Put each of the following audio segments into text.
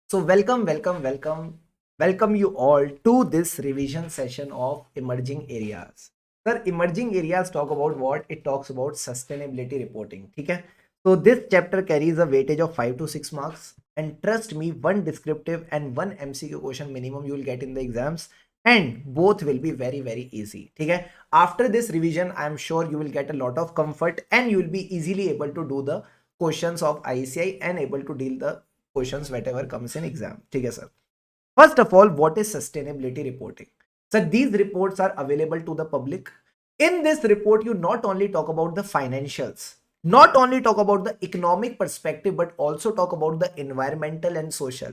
So welcome you all to this revision session of emerging areas. Sir, emerging areas talk about what? It talks about sustainability reporting. ठीक है? So this chapter carries a weightage of 5 to 6 marks, and trust me, one descriptive and one MCQ question minimum you will get in the exams, and both will be very easy. ठीक है? After this revision, I am sure you will get a lot of comfort and you will be easily able to do the questions of ICI and able to deal the questions whatever comes in exam. ठीक है sir. First of all, what is sustainability reporting? So these reports are available to the public. In this report, you not only talk about the financials, not only talk about the economic perspective, but also talk about the environmental and social.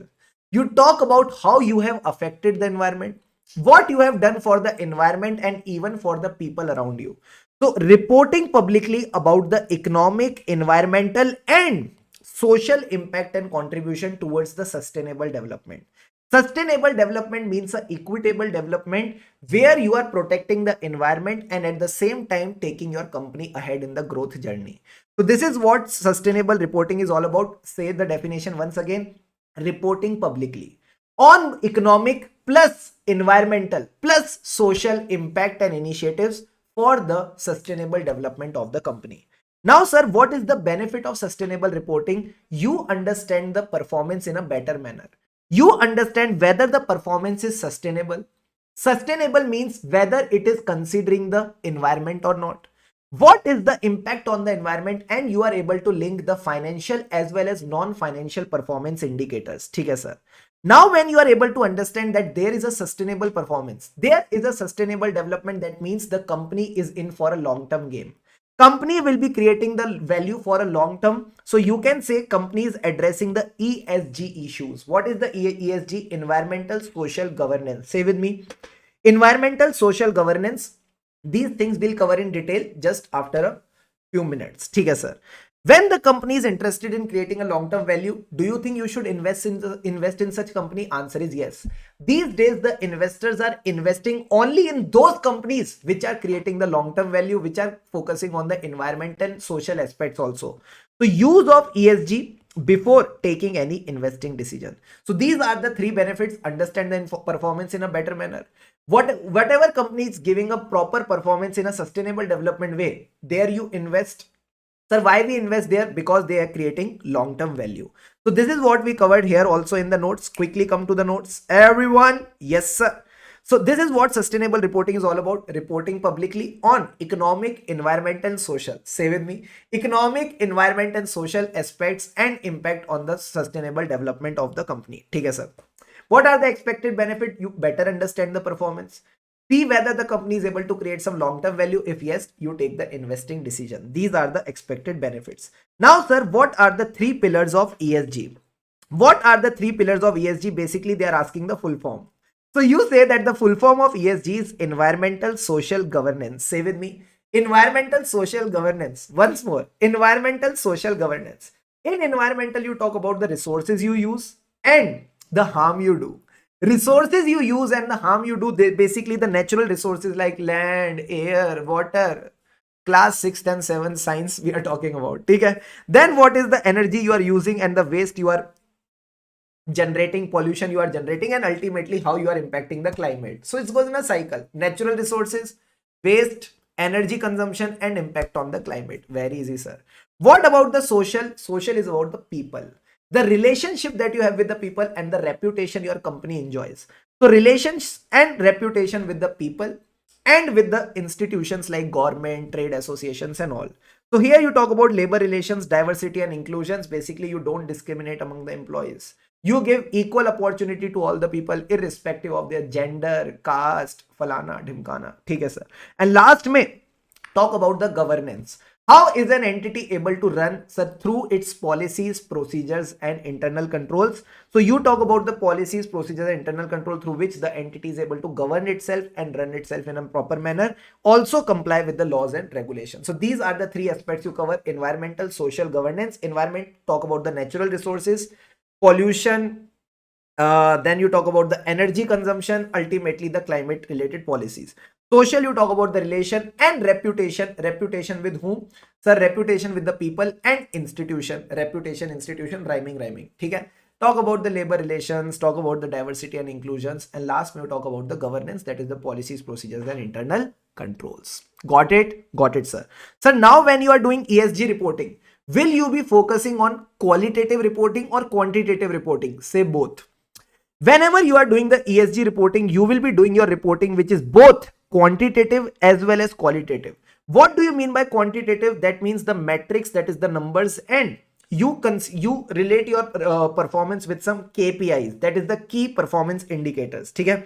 You talk about how you have affected the environment, what you have done for the environment, and even for the people around you. So reporting publicly about the economic, environmental, and social impact and contribution towards the sustainable development. Sustainable development means a equitable development where you are protecting the environment and at the same time taking your company ahead in the growth journey. So this is what sustainable reporting is all about. Say the definition once again: reporting publicly on economic plus environmental plus social impact and initiatives for the sustainable development of the company. Now, sir, what is the benefit of sustainable reporting? You understand the performance in a better manner. You understand whether the performance is sustainable. Sustainable means whether it is considering the environment or not. What is the impact on the environment, and you are able to link the financial as well as non-financial performance indicators. ठीक है sir. Now when you are able to understand that there is a sustainable performance, there is a sustainable development, that means the company is in for a long term game. Company will be creating the value for a long term. So you can say company is addressing the ESG issues. What is the ESG? Environmental social governance. Say with me: environmental social governance. These things we'll cover in detail just after a few minutes. ठीक है sir. When the company is interested in creating a long term value, do you think you should invest in such company? Answer is yes. These days the investors are investing only in those companies which are creating the long term value, which are focusing on the environment and social aspects also. So use of ESG before taking any investing decision. So these are the three benefits. Understand the performance in a better manner. Whatever company is giving a proper performance in a sustainable development way, there you invest. Sir, why we invest there? Because they are creating long-term value. So this is what we covered here also in the notes. Quickly come to the notes, everyone. Yes sir. So this is what sustainable reporting is all about: reporting publicly on economic, environment and social. Say with me: economic, environment and social aspects and impact on the sustainable development of the company. ठीक है sir. What are the expected benefit? You better understand the performance. See whether the company is able to create some long-term value. If yes, you take the investing decision. These are the expected benefits. Now, sir, what are the three pillars of ESG? What are the three pillars of ESG? Basically, they are asking the full form. So you say that the full form of ESG is environmental social governance. Say with me: environmental social governance. Once more: environmental social governance. In environmental, you talk about the resources you use and the harm you do. Resources you use and the harm you do, they basically the natural resources like land, air, water. Class 6th and 7th science we are talking about. Okay? Then what is the energy you are using and the waste you are generating, pollution you are generating, and ultimately how you are impacting the climate. So it goes in a cycle: natural resources, waste, energy consumption, and impact on the climate. Very easy sir. What about the social? Social is about the people, the relationship that you have with the people and the reputation your company enjoys. So relations and reputation with the people and with the institutions like government, trade associations and all. So here you talk about labor relations, diversity and inclusions. Basically you don't discriminate among the employees. You give equal opportunity to all the people irrespective of their gender, caste, falana, dhimkana. ठीक है sir. And last में talk about the governance. How is an entity able to run, sir? Through its policies, procedures and internal controls. So you talk about the policies, procedures and internal control through which the entity is able to govern itself and run itself in a proper manner, also comply with the laws and regulations. So these are the three aspects you cover: environmental, social, governance. Environment, talk about the natural resources, pollution, then you talk about the energy consumption, ultimately the climate related policies. Social, you talk about the relation, and reputation. Reputation with whom? Sir, reputation with the people and institution. Reputation, institution, rhyming. ठीक है? talk about the labor relations, talk about the diversity and inclusions, and last we'll talk about the governance, that is the policies, procedures, and internal controls. Got it? Got it, sir. So now when you are doing ESG reporting, will you be focusing on qualitative reporting or quantitative reporting? Say both. Whenever you are doing the ESG reporting, you will be doing your reporting which is both quantitative as well as qualitative. What do you mean by quantitative? That means the metrics, that is the numbers, and you relate your performance with some KPIs, that is the key performance indicators. Okay?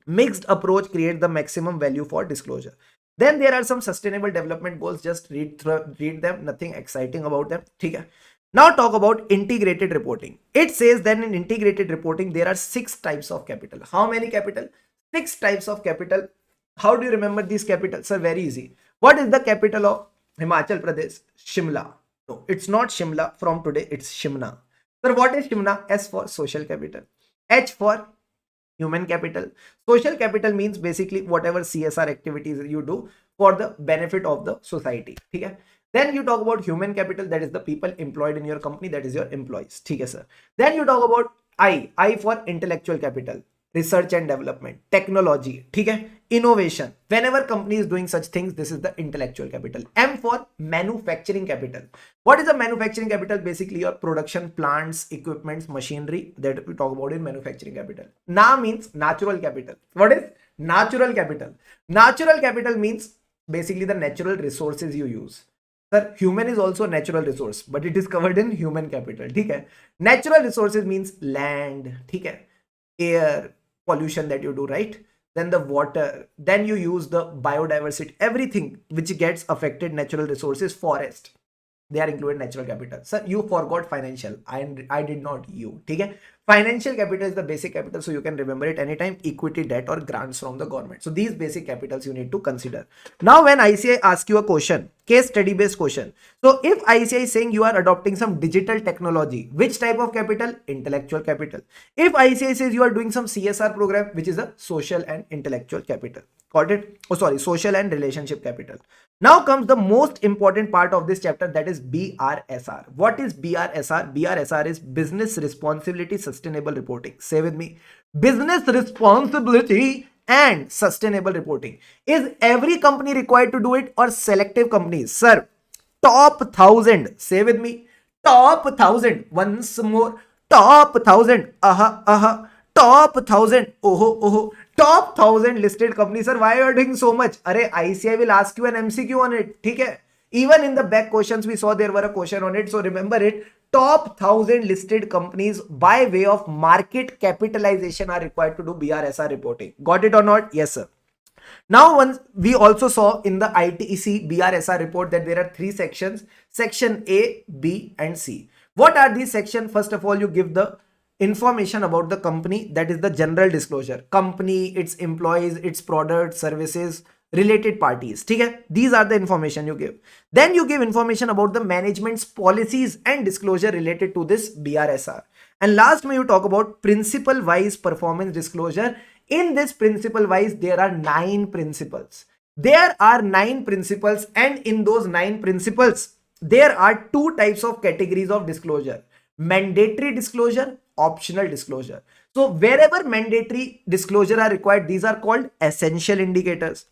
Mixed approach creates the maximum value for disclosure. Then there are some sustainable development goals. Just read them. Nothing exciting about them. Okay? Now talk about integrated reporting. It says that in integrated reporting, there are 6 types of capital. How many capital? 6 types of capital. How do you remember these capitals? Sir, very easy. What is the capital of Himachal Pradesh? Shimla. No, it's not Shimla from today. It's Shimna. Sir, what is Shimna? S for social capital. H for human capital. Social capital means basically whatever CSR activities you do for the benefit of the society. Okay? Then you talk about human capital, that is the people employed in your company, that is your employees. Okay, sir. Then you talk about I for intellectual capital, research and development, technology, okay? Innovation. Whenever company is doing such things, this is the intellectual capital. M for manufacturing capital. What is the manufacturing capital? Basically your production plants, equipments, machinery, that we talk about in manufacturing capital. Na means natural capital. What is natural capital? Natural capital means basically the natural resources you use. Sir, human is also a natural resource, but it is covered in human capital. Okay? Natural resources means land, okay? Air, pollution that you do, right? Then the water, then you use the biodiversity, everything which gets affected, natural resources, forest, they are included natural capital. Sir, you forgot financial. I did not, you. Okay? Financial capital is the basic capital, so you can remember it anytime. Equity, debt, or grants from the government. So these basic capitals you need to consider. Now when ICAI asks you a question, case study based question. So if ICAI is saying you are adopting some digital technology, which type of capital? Intellectual capital. If ICAI says you are doing some CSR program, which is a social and intellectual capital. Got it? Oh, sorry, social and relationship capital. Now comes the most important part of this chapter, that is BRSR. What is BRSR? BRSR is Business Responsibility Sustainable Reporting. Say with me. Business Responsibility and Sustainable Reporting. Is every company required to do it or selective companies? Sir, top 1000. Say with me. Top 1000. Once more. Top 1000. Top 1000. Oh. Top 1000 listed companies. Sir, why are you doing so much? Array, ICAI will ask you an MCQ on it. Okay? Even in the back questions we saw there were a question on it. So remember it. Top 1000 listed companies by way of market capitalization are required to do BRSR reporting. Got it or not? Yes, sir. Now, once we also saw in the ITC BRSR report that there are 3 sections. Section A, B, and C. What are these sections? First of all, you give the information about the company, that is the general disclosure. Company, its employees, its products, services, related parties. Okay? These are the information you give. Then you give information about the management's policies and disclosure related to this BRSR. And last, you talk about principle wise performance disclosure. In this principle wise, there are 9 principles. There are 9 principles, and in those 9 principles, there are 2 types of categories of disclosure. Mandatory disclosure, optional disclosure. So wherever mandatory disclosure are required, these are called essential indicators.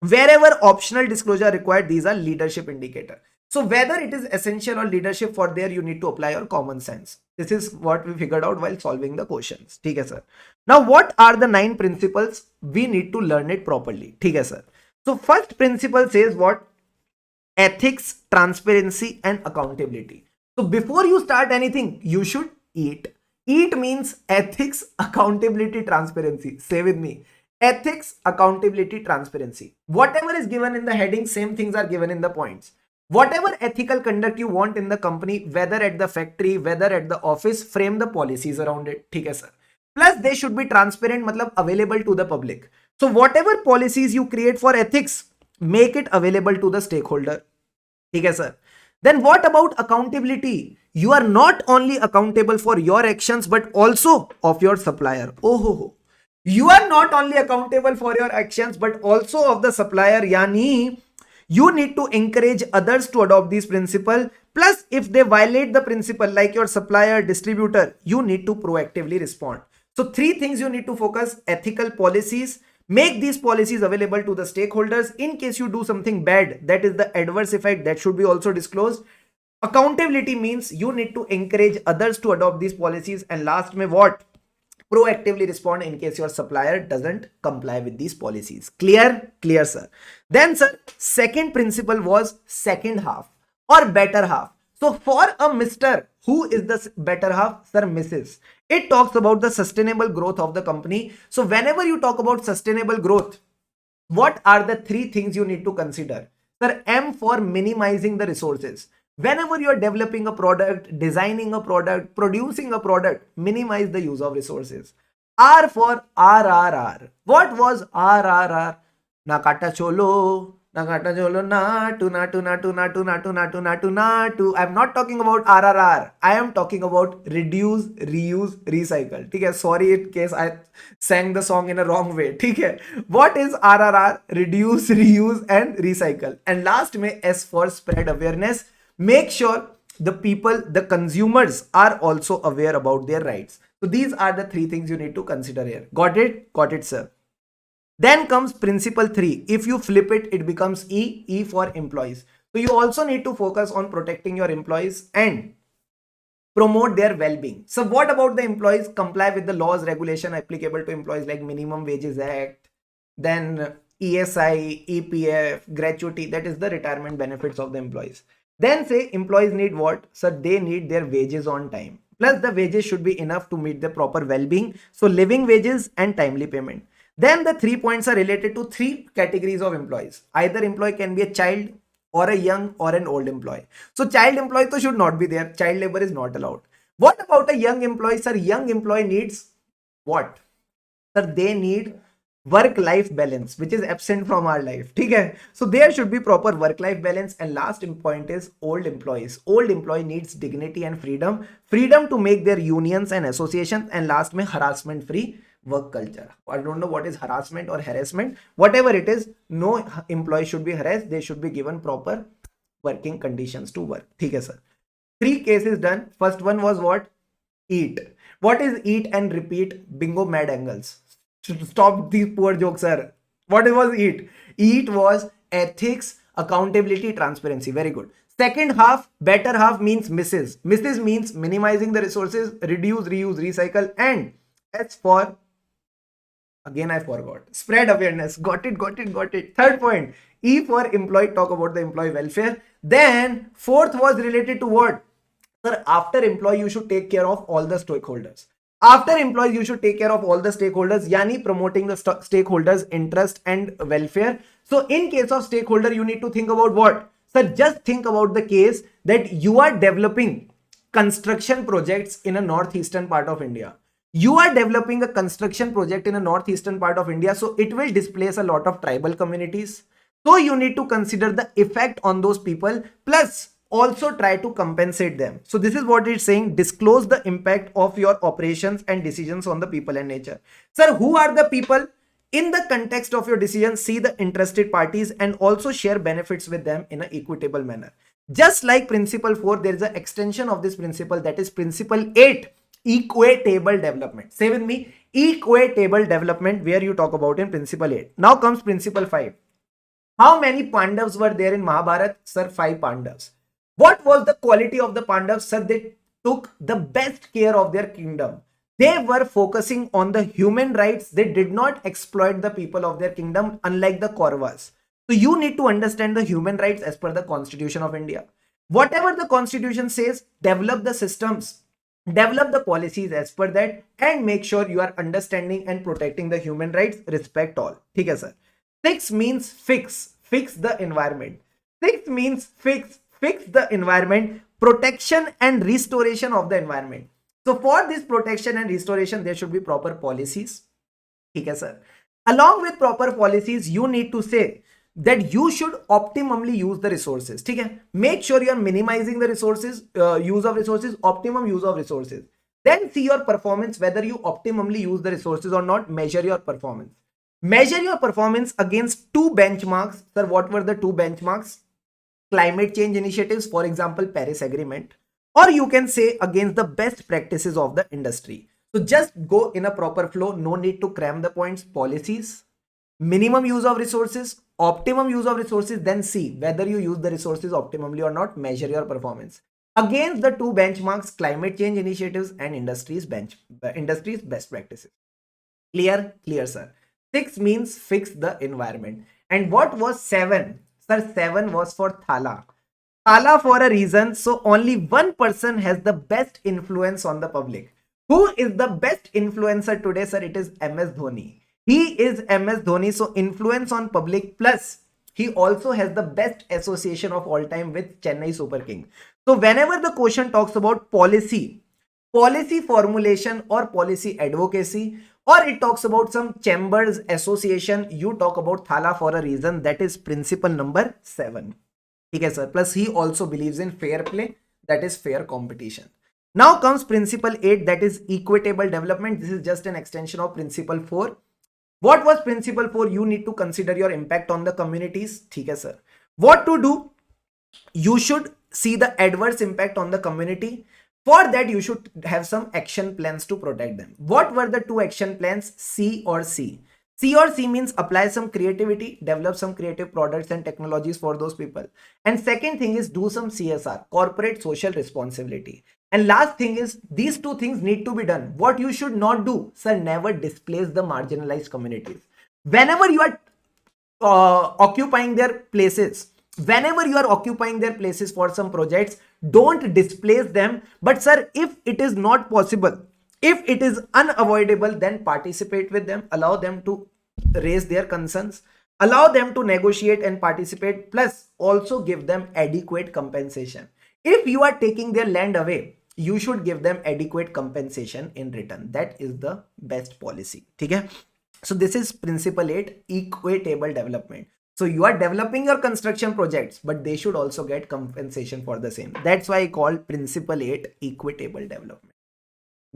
Wherever optional disclosure are required, these are leadership indicator. So whether it is essential or leadership, for there you need to apply your common sense. This is what we figured out while solving the questions. Okay, sir. Now what are the 9 principles? We need to learn it properly. Okay, sir. So first principle says what? Ethics, transparency, and accountability. So before you start anything, you should eat. Eat means ethics, accountability, transparency. Say with me. Ethics, accountability, transparency. Whatever is given in the heading, same things are given in the points. Whatever ethical conduct you want in the company, whether at the factory, whether at the office, frame the policies around it. Okay, sir. Plus they should be transparent, matlab available to the public. So whatever policies you create for ethics, make it available to the stakeholder. Okay, sir. Then what about accountability? You are not only accountable for your actions, but also of your supplier. Oh. You are not only accountable for your actions, but also of the supplier. Yani, You need to encourage others to adopt these principles. Plus, if they violate the principle, like your supplier, distributor, you need to proactively respond. So three things you need to focus: ethical policies, make these policies available to the stakeholders. In case you do something bad, that is the adverse effect, that should be also disclosed. Accountability means you need to encourage others to adopt these policies. And last mein what? Proactively respond in case your supplier doesn't comply with these policies. Clear? Clear, sir. Then, sir, second principle was second half or better half. So for a Mr., who is the better half? Sir, Mrs. It talks about the sustainable growth of the company. So whenever you talk about sustainable growth, what are the three things you need to consider? Sir, M for minimizing the resources. Whenever you are developing a product, designing a product, producing a product, minimize the use of resources. R for RRR. What was RRR? Nakata cholo, nakata cholo, natu, natu, natu, natu, natu, natu, natu, natu. I'm not talking about RRR. I am talking about reduce, reuse, recycle. Okay, sorry in case I sang the song in a wrong way. Okay, what is RRR? Reduce, reuse, and recycle. And last may S for spread awareness. Make sure the people, the consumers are also aware about their rights. So these are the three things you need to consider here. Got it? Got it, sir. Then comes principle 3. If you flip it, it becomes E. E for employees. So you also need to focus on protecting your employees and promote their well-being. So what about the employees? Comply with the laws, regulation applicable to employees like Minimum Wages Act, then ESI, EPF, gratuity, that is the retirement benefits of the employees. Then say employees need what? So they need their wages on time. Plus the wages should be enough to meet the proper well-being. So living wages and timely payment. Then the 3 points are related to 3 categories of employees. Either employee can be a child or a young or an old employee. So child employee to should not be there. Child labor is not allowed. What about a young employee? Sir, young employee needs what? Sir, they need work-life balance, which is absent from our life. Okay? So there should be proper work-life balance. And last point is old employees. Old employee needs dignity and freedom. Freedom to make their unions and associations. And last mein harassment-free work culture. I don't know what is harassment or harassment. Whatever it is, no employee should be harassed. They should be given proper working conditions to work. Okay, sir. 3 cases done. First one was what? Eat. What is eat and repeat? Bingo, mad angles. Stop these poor jokes, sir. What was eat? Eat was ethics, accountability, transparency. Very good. Second half, better half means Mrs. Mrs means minimizing the resources, reduce, reuse, recycle, and S for, again I forgot, spread awareness. Got it, got it, got it. Third point, E for employee, talk about the employee welfare. Then fourth was related to what? Sir, after employee, you should take care of all the stakeholders. After employees, you should take care of all the stakeholders, yani promoting the stakeholders' interest and welfare. So in case of stakeholder, you need to think about what? Sir, just think about the case that you are developing construction projects in a northeastern part of India. You are developing a construction project in a northeastern part of India, so it will displace a lot of tribal communities. So you need to consider the effect on those people, plus also try to compensate them. So this is what it's saying: disclose the impact of your operations and decisions on the people and nature. Sir, who are the people? In the context of your decision, see the interested parties and also share benefits with them in an equitable manner. Just like principle 4, there is an extension of this principle, that is principle 8, equitable development. Say with me, equitable development, where you talk about in principle 8. Now comes principle 5. How many Pandavas were there in Mahabharata? Sir, 5 Pandavas. What was the quality of the Pandavas? Sir, they took the best care of their kingdom. They were focusing on the human rights. They did not exploit the people of their kingdom, unlike the Kauravas. So you need to understand the human rights as per the Constitution of India. Whatever the Constitution says, develop the systems, develop the policies as per that, and make sure you are understanding and protecting the human rights. Respect all. Okay, sir. 6 means fix the environment. 6 means fix the environment, protection and restoration of the environment. So for this protection and restoration, there should be proper policies. Okay, sir. Along with proper policies, you need to say that you should optimally use the resources. Okay? Make sure you are minimizing the resources, use of resources, optimum use of resources. Then see your performance, whether you optimally use the resources or not. Measure your performance. Measure your performance against two benchmarks. Sir, what were the two benchmarks? Climate change initiatives, for example, Paris Agreement, or you can say against the best practices of the industry. So just go in a proper flow, no need to cram the points. Policies, minimum use of resources, optimum use of resources, then see whether you use the resources optimally or not, measure your performance against the two benchmarks, climate change initiatives and industry's best practices. Clear? Clear, sir. 6 means fix the environment. And what was 7? Sir, 7 was for Thala. Thala for a reason. So only one person has the best influence on the public. Who is the best influencer today, sir? It is MS Dhoni. He is MS Dhoni. So influence on public plus he also has the best association of all time with Chennai Super King. So whenever the question talks about policy formulation or policy advocacy, or it talks about some chambers association, you talk about Thala for a reason. That is principle number 7. Okay, sir. Plus he also believes in fair play, that is fair competition. Now comes principle 8, that is equitable development. This is just an extension of principle 4. What was principle 4? You need to consider your impact on the communities. Okay, sir. What to do? You should see the adverse impact on the community. For that, you should have some action plans to protect them. What were the two action plans? C or C? C or C means apply some creativity, develop some creative products and technologies for those people. And second thing is do some CSR, corporate social responsibility. And last thing is these two things need to be done. What you should not do, sir, never displace the marginalized communities. Whenever you are occupying their places, whenever you are occupying their places for some projects, don't displace them. But sir, if it is not possible, if it is unavoidable, then participate with them, allow them to raise their concerns, allow them to negotiate and participate, plus also give them adequate compensation. If you are taking their land away, you should give them adequate compensation in return. That is the best policy. Okay? So this is principle 8, equitable development. So you are developing your construction projects, but they should also get compensation for the same. That's why I call principle 8 equitable development.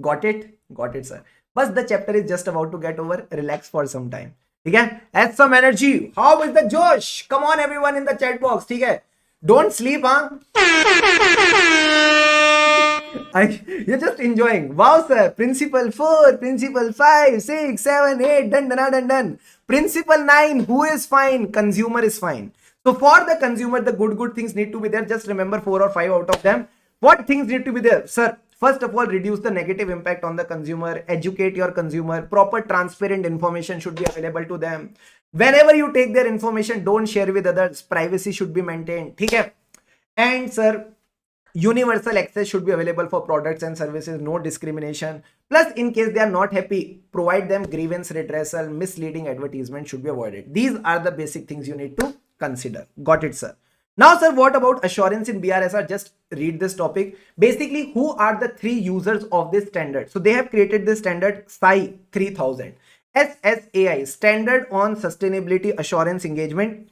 Got it? Got it, sir. But the chapter is just about to get over. Relax for some time. Okay? Add some energy. How is the Josh? Come on, everyone in the chat box. Okay? Don't sleep, huh? You're just enjoying. Wow, sir. Principle 4, principle 5, 6, 7, 8. Done, done, done, done. Principle 9. Who is fine? Consumer is fine. So for the consumer, the good things need to be there. Just remember 4 or 5 out of them. What things need to be there? Sir, first of all, reduce the negative impact on the consumer. Educate your consumer. Proper transparent information should be available to them. Whenever you take their information, don't share with others. Privacy should be maintained. Okay? And sir, universal access should be available for products and services, no discrimination. Plus, in case they are not happy, provide them grievance redressal, misleading advertisement should be avoided. These are the basic things you need to consider. Got it, sir. Now, sir, what about assurance in BRSR? Just read this topic. Basically, who are the 3 users of this standard? So they have created this standard SAI 3000. SSAI, Standard on Sustainability Assurance Engagement.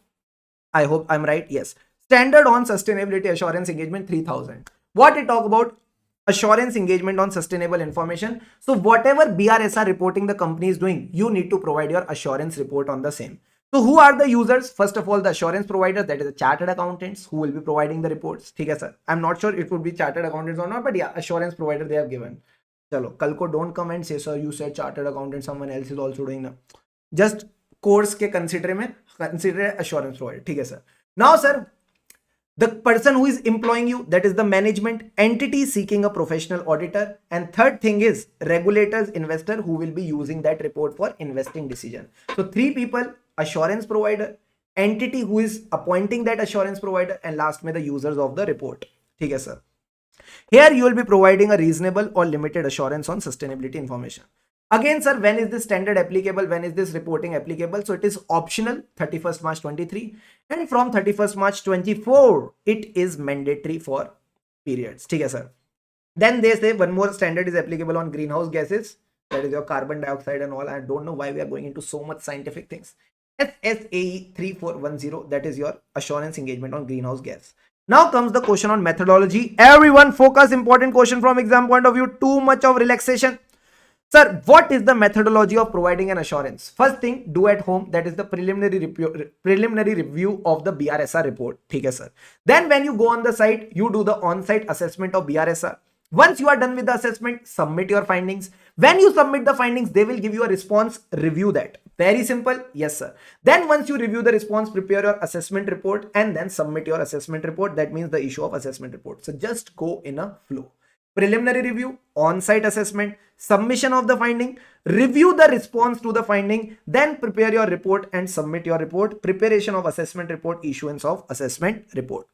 I hope I'm right. Yes. Standard on Sustainability Assurance Engagement 3000. What it talk about? Assurance engagement on sustainable information. So whatever BRSR reporting the company is doing, you need to provide your assurance report on the same. So who are the users? First of all, the assurance providers, that is the chartered accountants who will be providing the reports. Okay, sir. I'm not sure it would be chartered accountants or not, but yeah, assurance provider they have given. Chalo, kal ko don't come and say, sir, you said chartered accountant, someone else is also doing that. Just course ke consider assurance provider. Okay, sir. Now, sir, the person who is employing you, that is the management entity seeking a professional auditor. And third thing is regulators, investor who will be using that report for investing decision. So 3 people, assurance provider, entity who is appointing that assurance provider, and last may the users of the report. Okay, sir. Here you will be providing a reasonable or limited assurance on sustainability information. Again, sir, when is this standard applicable? When is this reporting applicable? So it is optional 31st March 23, and from 31st March 24, it is mandatory for periods. Okay, sir. Then they say one more standard is applicable on greenhouse gases. That is your carbon dioxide and all. I don't know why we are going into so much scientific things. SSAE 3410, that is your assurance engagement on greenhouse gas. Now comes the question on methodology. Everyone focus, important question from exam point of view. Too much of relaxation. Sir, what is the methodology of providing an assurance? First thing, do at home, that is the preliminary review of the BRSR report. Okay, sir. Then when you go on the site, you do the on-site assessment of BRSR. Once you are done with the assessment, submit your findings. When you submit the findings, they will give you a response, review that. Very simple. Yes, sir. Then once you review the response, prepare your assessment report and then submit your assessment report. That means the issue of assessment report. So just go in a flow. Preliminary review, on-site assessment, submission of the finding, review the response to the finding, then prepare your report and submit your report, preparation of assessment report, issuance of assessment report.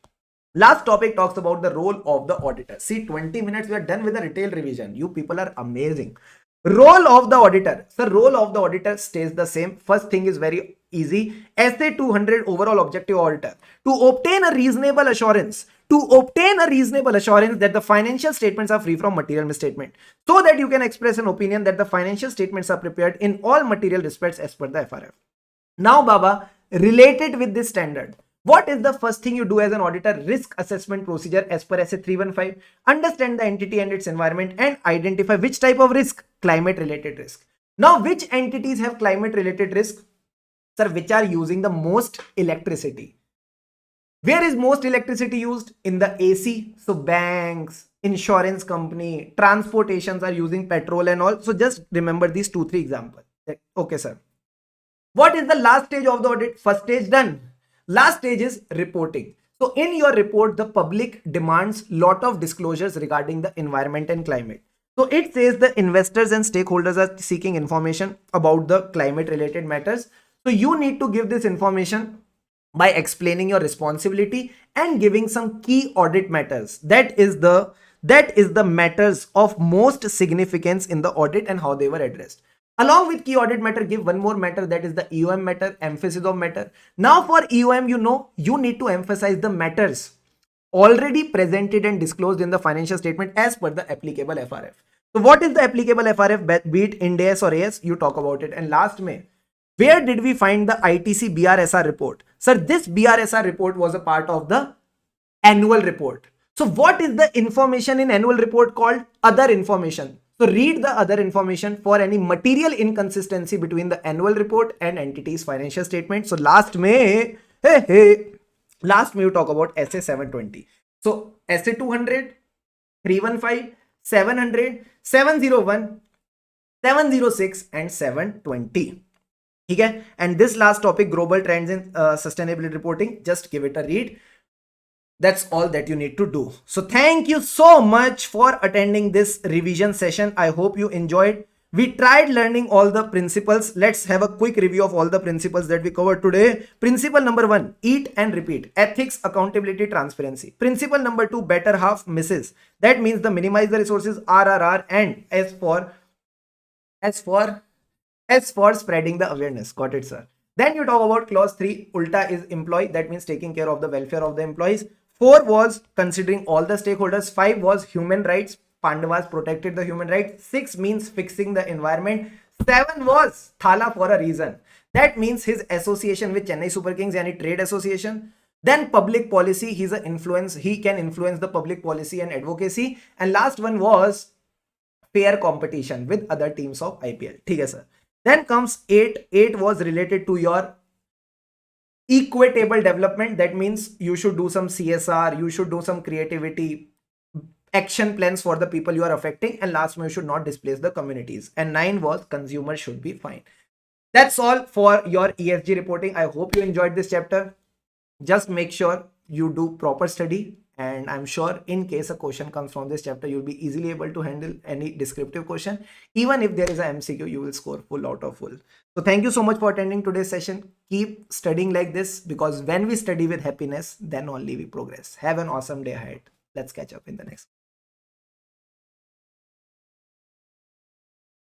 Last topic talks about the role of the auditor. See, 20 minutes we are done with the retail revision. You people are amazing. Role of the auditor. So role of the auditor stays the same. First thing is very easy. SA 200 overall objective auditor. To obtain a reasonable assurance that the financial statements are free from material misstatement, so that you can express an opinion that the financial statements are prepared in all material respects as per the FRF. Now, Baba, related with this standard, what is the first thing you do as an auditor? Risk assessment procedure as per SA 315. Understand the entity and its environment and identify which type of risk? Climate related risk. Now, which entities have climate related risk? Sir, which are using the most electricity. Where is most electricity used? In the AC. So banks, insurance company, transportations are using petrol and all. So just remember these 2-3 examples. Okay, sir. What is the last stage of the audit? First stage done. Last stage is reporting. So in your report, the public demands lot of disclosures regarding the environment and climate. So it says the investors and stakeholders are seeking information about the climate related matters. So you need to give this information by explaining your responsibility and giving some key audit matters. That is the matters of most significance in the audit and how they were addressed. Along with key audit matter, give one more matter, that is the EOM matter, emphasis of matter. Now for EOM, you need to emphasize the matters already presented and disclosed in the financial statement as per the applicable FRF. So what is the applicable FRF, be it Ind AS or AS? You talk about it. And last May, where did we find the ITC BRSR report? Sir, this BRSR report was a part of the annual report. So what is the information in annual report called? Other information. So read the other information for any material inconsistency between the annual report and entity's financial statement. So last May, last May you talk about SA 720. So SA 200, 315, 700, 701, 706 and 720. Okay? And this last topic, global trends in sustainability reporting, just give it a read. That's all that you need to do. So thank you so much for attending this revision session. I hope you enjoyed. We tried learning all the principles. Let's have a quick review of all the principles that we covered today. Principle number 1, eat and repeat. Ethics, accountability, transparency. Principle number 2, better half misses. That means the minimize the resources, RRR, and as for spreading the awareness. Got it, sir. Then you talk about clause 3, ulta is employee. That means taking care of the welfare of the employees. 4 was considering all the stakeholders. 5 was human rights. Pandavas protected the human rights. 6 means fixing the environment. 7 was Thala for a reason. That means his association with Chennai Super Kings, any trade association. Then public policy, he can influence the public policy and advocacy. And last one was fair competition with other teams of IPL. Okay, sir. Then comes 8. 8 was related to your equitable development. That means you should do some CSR, you should do some creativity, action plans for the people you are affecting. And last one, you should not displace the communities. And 9 was consumers should be fine. That's all for your ESG reporting. I hope you enjoyed this chapter. Just make sure you do proper study. And I'm sure in case a question comes from this chapter, you'll be easily able to handle any descriptive question. Even if there is an MCQ, you will score full out of full. So thank you so much for attending today's session. Keep studying like this, because when we study with happiness, then only we progress. Have an awesome day ahead. Let's catch up in the next.